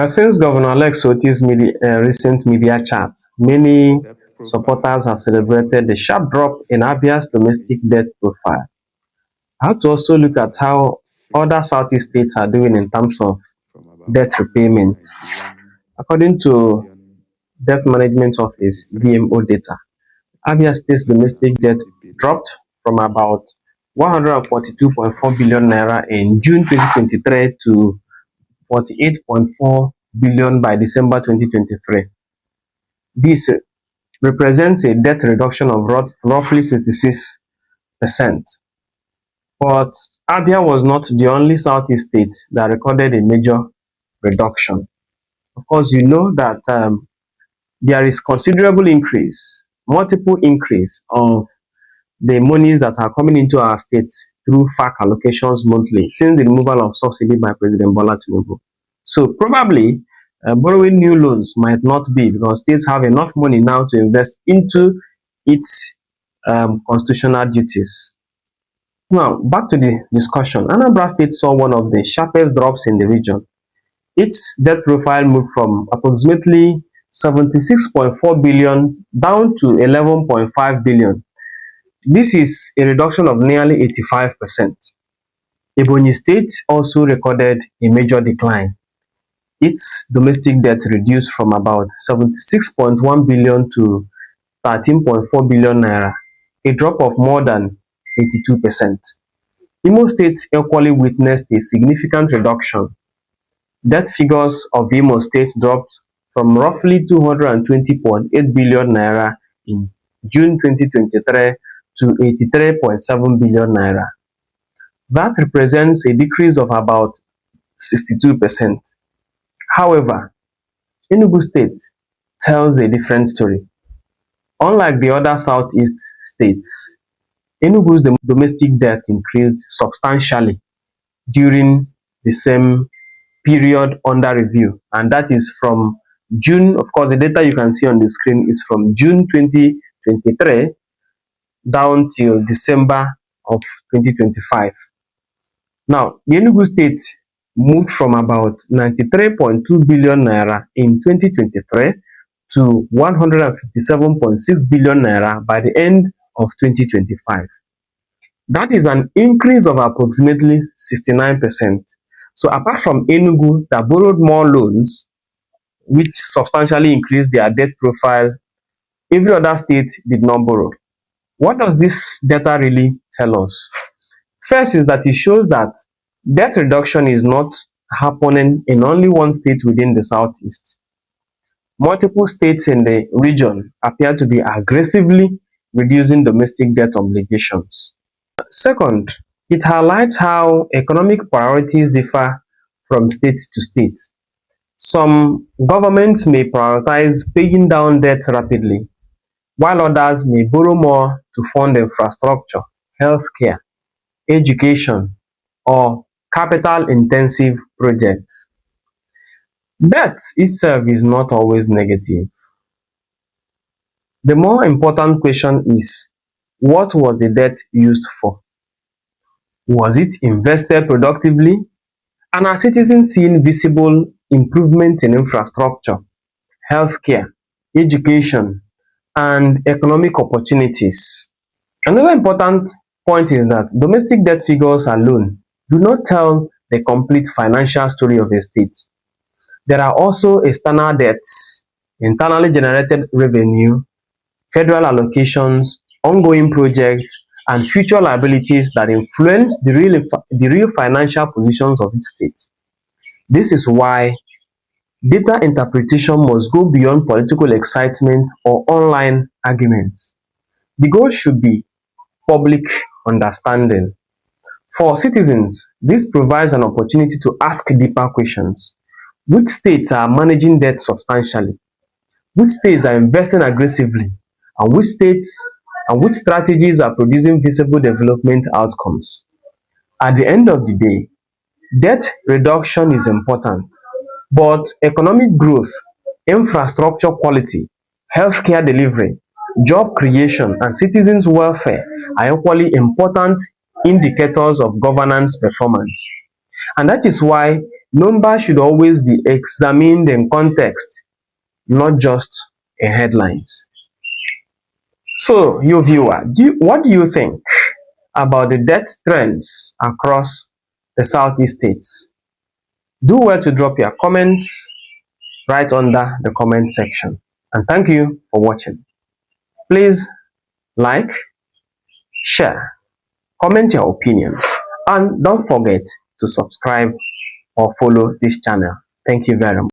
Since Governor Alex Otti's recent media chat, many supporters have celebrated the sharp drop in Abia's domestic debt profile. I have to also look at how other Southeast states are doing in terms of debt repayment. According to Debt Management Office DMO data, Abia State's domestic debt dropped from about 142.4 billion naira in June 2023 to 48.4 billion by December 2023. This represents a debt reduction of roughly 66%. But Abia was not the only Southeast state that recorded a major reduction. Of course, you know that there is considerable increase, multiple increase of the monies that are coming into our states through FAC allocations monthly since the removal of subsidy by President Bola Tinubu. So probably borrowing new loans might not be, because states have enough money now to invest into its constitutional duties. Now, back to the discussion. Anambra State saw one of the sharpest drops in the region. Its debt profile moved from approximately 76.4 billion down to 11.5 billion. This is a reduction of nearly 85%. Ebonyi State also recorded a major decline. Its domestic debt reduced from about 76.1 billion to 13.4 billion naira, a drop of more than 82%. Imo State equally witnessed a significant reduction. Debt figures of Imo State dropped from roughly 220.8 billion naira in June 2023 to 83.7 billion naira. That represents a decrease of about 62%. However, Enugu State tells a different story. Unlike the other Southeast states, Enugu's domestic debt increased substantially during the same period under review, and that is from June. Of course, the data you can see on the screen is from June 2023 down till December of 2025. Now, the Enugu State moved from about 93.2 billion naira in 2023 to 157.6 billion naira by the end of 2025. That is an increase of approximately 69%. So apart from Enugu that borrowed more loans, which substantially increased their debt profile, every other state did not borrow. What does this data really tell us? First is that it shows that debt reduction is not happening in only one state within the Southeast. Multiple states in the region appear to be aggressively reducing domestic debt obligations. Second, it highlights how economic priorities differ from state to state. Some governments may prioritize paying down debt rapidly, while others may borrow more to fund infrastructure, healthcare, education, or capital-intensive projects. Debt itself is not always negative. The more important question is, what was the debt used for? Was it invested productively? And are citizens seeing visible improvement in infrastructure, healthcare, education, and economic opportunities? Another important point is that domestic debt figures alone do not tell the complete financial story of a state. There are also external debts, internally generated revenue, federal allocations, ongoing projects, and future liabilities that influence the real financial positions of each state. This is why data interpretation must go beyond political excitement or online arguments. The goal should be public understanding. For citizens, this provides an opportunity to ask deeper questions. Which states are managing debt substantially? Which states are investing aggressively? And which strategies are producing visible development outcomes? At the end of the day, debt reduction is important, but economic growth, infrastructure quality, healthcare delivery, job creation, and citizens' welfare are equally important indicators of governance performance. And that is why Numbers should always be examined in context, not just in headlines. So, you viewer, what do you think about the death trends across the Southeast states? Do well to drop your comments right under the comment section. And thank you for watching. Please like, share, comment your opinions, and don't forget to subscribe or follow this channel. Thank you very much.